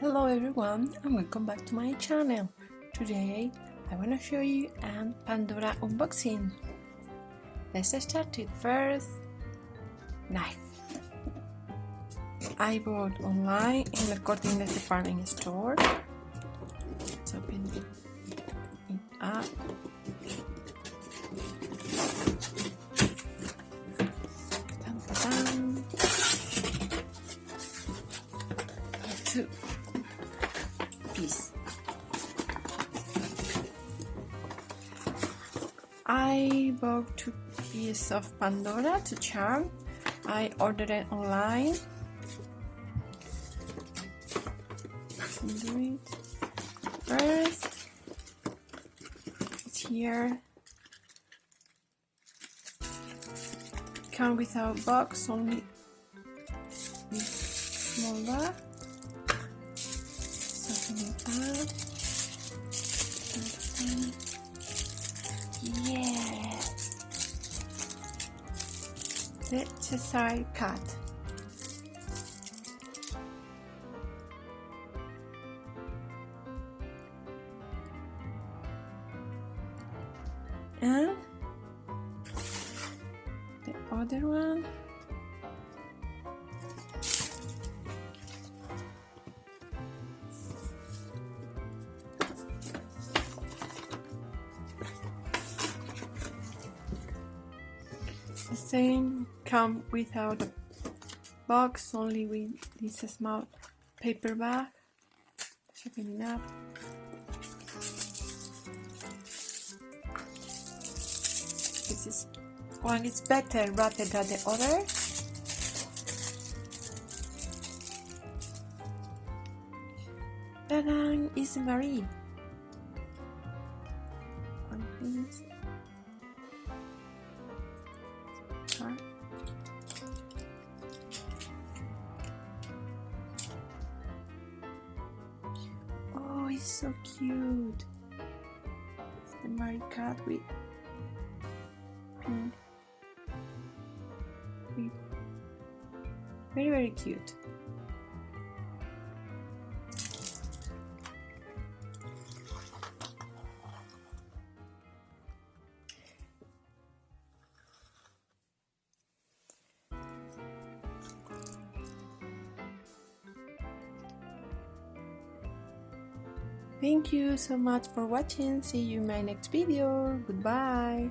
Hello everyone and welcome back to my channel. Today I want to show you a Pandora unboxing. Let's start with first knife. I bought online in the Corte Inglés department store. Let's open it up. Two piece. I bought 2 pieces of Pandora to charm. I ordered it online. Do it first. It's here. Come without box, only this small bag. Open it up. Yeah. The Cheshire cat. And the other one. The same, come without a box, only with this small paper bag. Let's open it up. This one is better wrapped than the other. Serán is Marie. One piece. Oh, it's so cute. It's the Mary cat with pink. Very, very cute. Thank you so much for watching. See you in my next video. Goodbye.